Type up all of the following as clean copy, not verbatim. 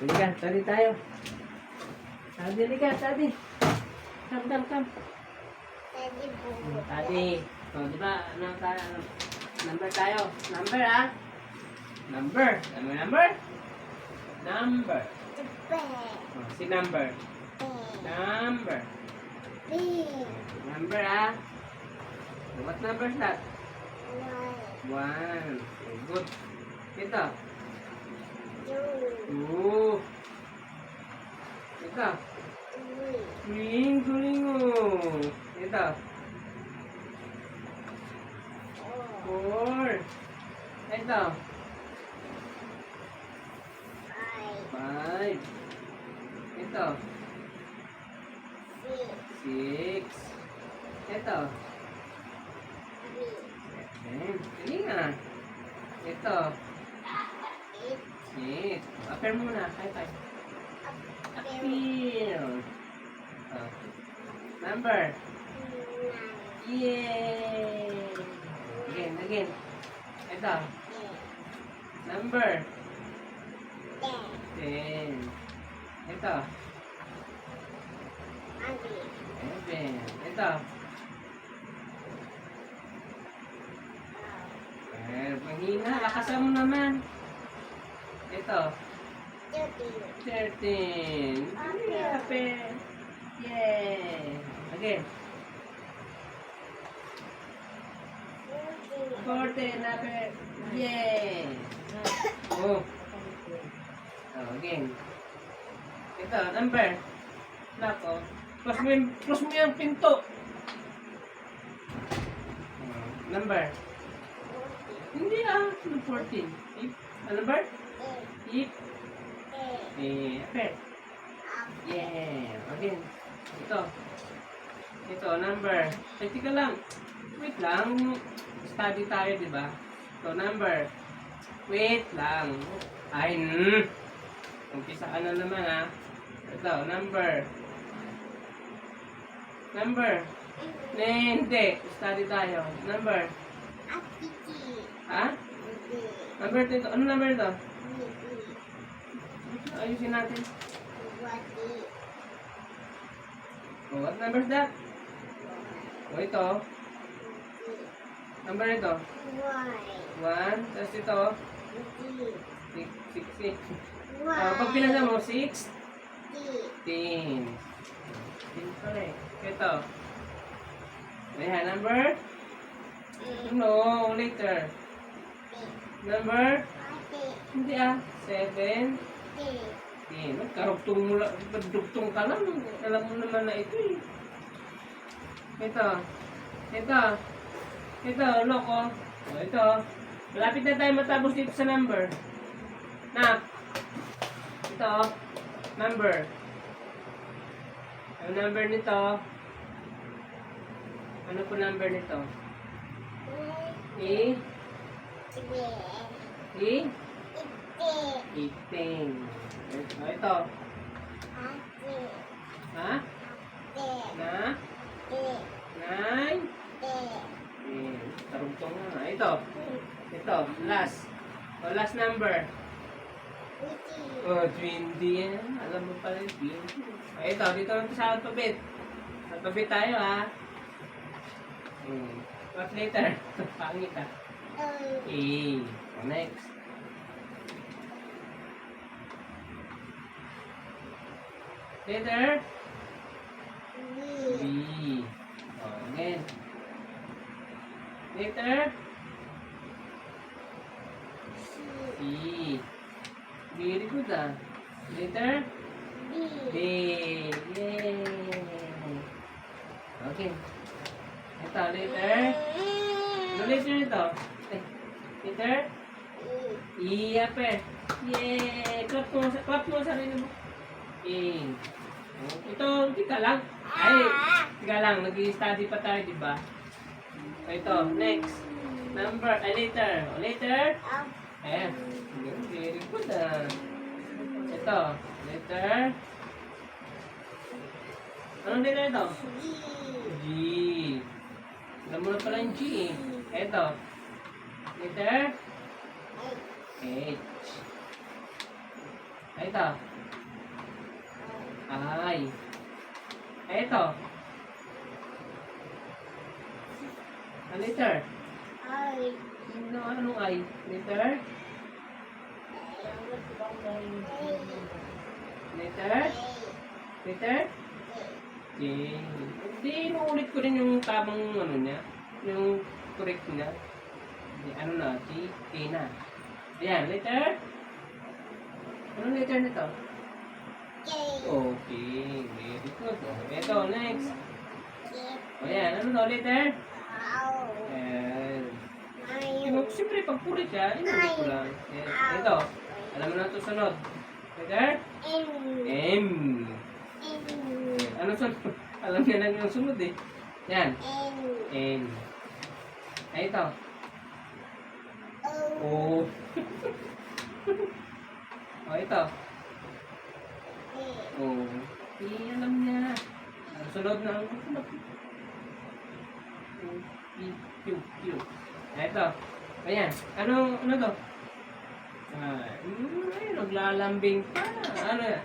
Halika, study tayo. Study. Come. Daddy po. Study. So, di ba, number tayo. Number, ah. Number. Number. Oh, si number. Number. Number, ah. What number is that? 1. Okay, good. Ito. 2. Ito. 3. Galing mo. Ito. 4. Ito. 5. Ito. 6. Ito. 7. Galing ah. Ito. 8. Upper muna. High five. Appeal. Oh. Number. Yay! Again. Ito. Number. 10. Ito. 11. Ito. Mahina. Lakasan mo naman. Ito. 13. Apple. Yay! Again. 14. Apple. Yay! Oh. Again. Ito, number. Lock, oh. Plus mo yung pinto. Number. Hindi ah. 14. Number? 8. Apple. Yeah. Again. Ito, number. Ay, tika lang. Wait lang. Study tayo, di ba? Ito, number. Wait lang. Ay, umpisa ka na naman, ha? Ito, number. Hindi. Study tayo. Number. Ha? Number ito. Ano number ito? Ayusin natin. Oh, what number is that? Oh, ito. Number ito. 1. Tapos ito. 6. Pag pinasa mo, 6. 10. pala eh. Ito. Ayan, number? No, later. Number? Hindi ah. 7. 10. Nagkarugtong mula. Nagdugtong ka lang. Alam mo naman na ito eh. Ito, loko. O, ito. Malapit na tayo matapos dito sa number. Na. Ito, number. Ang number nito. Ano po number nito? E? 18. Ito. Ha? Na? 9? Tarugtong na. Ito. Last. Last number. 20 yan. Alam mo pala yung 20. Ito. Dito lang sa alphabet. Alphabet tayo ha. What letter? Pangit ha. A. Next. Letter? B. Again. Letter? C. Very good ah. Letter? B. Yay! Okay. Ito, letter? Ano letter ito? Letter? E. Ape. Yay! Clap mo sarili mo. E. Ito, tika lang. Tika lang. Nag-i-study pa tayo, di ba? Ito, next. Number, letter. Letter? F. Very good ah. Ito, letter. Anong letter ito? G. Alam mo na pala yung G eh. Ito. Letter? H. Ito. I. Ito. Ano letter? I. Anong I? Letter? Letter? Letter? J. Hindi, inuulit ko rin yung tamang ano niya. Yung correct niya. Ano na? T. T na. Ayan, letter? Anong letter nito? J. Okay, very good. Ito, next. J. Ayan, ano to? Letter? Ow. Ayan. Mayo. Siyempre, pag pulit siya, inulit ko lang. Ito, alam mo na ito sunod. Letter? N. M. N. Ano sunod? Alam niya lang yung sunod eh. Yan. N. N. Ay, ito. O. O. O, ito. P. O. P, alam niya. Ang sunod na. O, P, Q, Q. Ay, ito. Ayan. Ano to? Ay, naglalambing pa. Ano yan?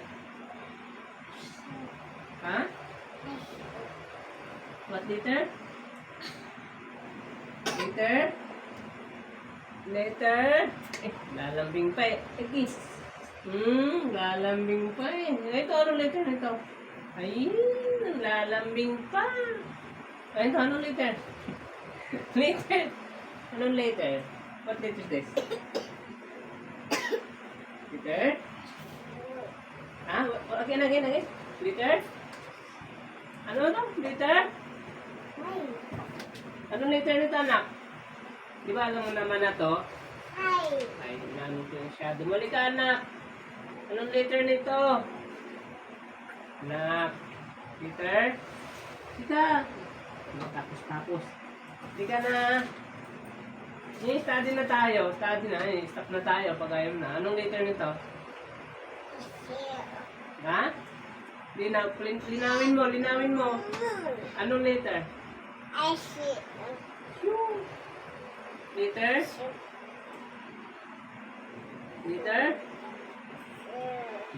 Ha? What letter? Letter? Letter? Lalambing pa eh. Lalambing pa eh. Ito, anong letter nito? Ay, lalambing pa. Ay, ito, anong letter? Letter? Anong letter? What letter is this? Letter? Again. Letter? Ano to? Letter? I. Anong letter nito, anak? Di ba alam mo naman na to? I. Ay, namin ko masyado. Mali ka, anak. Anong letter nito? Anak. Letter? Sika. Tapos. Sika na. Study na tayo. Study na. Stop na tayo pag ayaw na. Anong letter nito? Ha? Linawin mo. Anong letter? S. Letter? Letter? Q.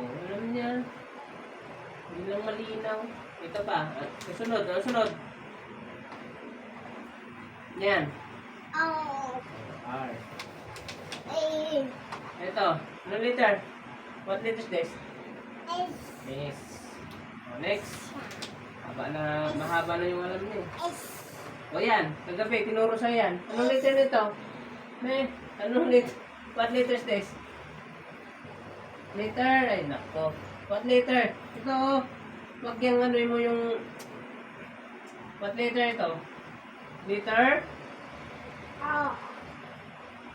Alam niya. Hindi lang malinaw. Ito pa. Sunod. Yan. O. R. A. Ito. Anong letter? What letter is this? S. Yes. Next. Mahaba na yung alam niya. S. O yan. Kagabi, tinuro sa yan. Anong letter nito? Anong letter? What letter is this? Letter? Ay, nako. What letter? Ito. Wag yung ano mo yung... What letter ito? Letter? O.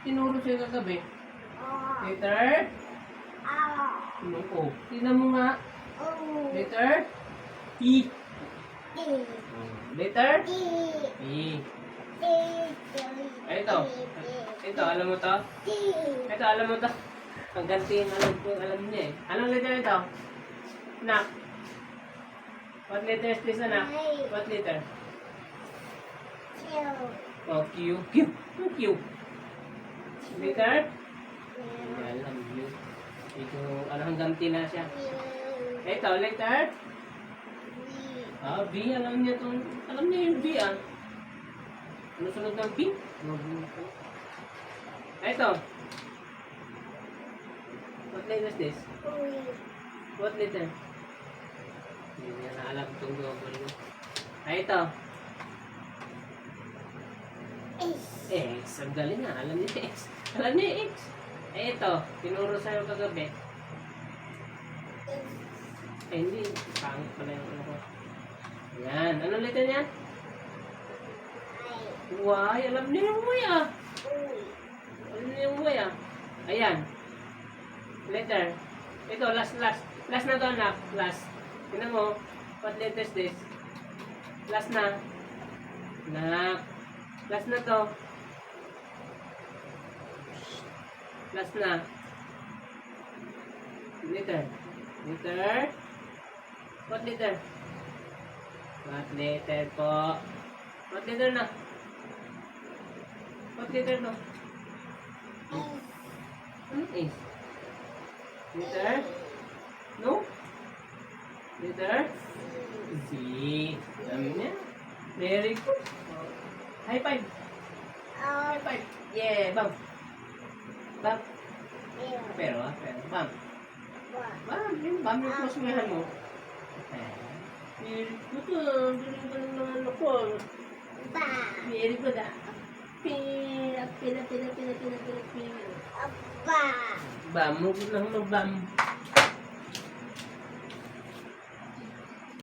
Tinuro sa'yo kagabi. O. Letter? O. Anong O? Tingnan mo nga. O. Letter? E. D. Letter? D. E. D. Ay, ito. Ito, alam mo to? D. Ito, alam mo to? Ang ganti yung alam niya eh. Anong letter ito? Nak. What letter is this, anak? What letter? Q. Oh, Q. Q. Letter? Alam niyo. Ito, hanggang ganti na siya. Ito, letter? B. Alam niya itong... Alam niya yung B, ah. Ano sunod ng B? Ito. What letter is this? What letter? Hindi niya naalam itong double. Ito. X. Ang galing nga. Alam niya X. Alam niya X. Ito. Tinuro sa'yo kagabi. Hindi. Pangit pala yung ano ko. Yan. Anong letter niyan? Y. Alam niya yung Y, ah. Alam niya yung Y, ah. Ayan. Letter. Ito, last. Last na to, anak. Last. Tingnan mo. What letter is this? Last na. Anak. Last na to. Last na. Letter. What letter? What letter po? What letter na? What letter no? Ano is? Letter? No? Letter Z. Alam niya. Very good. Oh. High five. High five. Yeah, bam. Bam. Pero, bam. Bam, yung bam yung pusungahan mo. Very good. Galing ng ano ko. Very good ah. Pila. Bam, huwag lang mag-bam.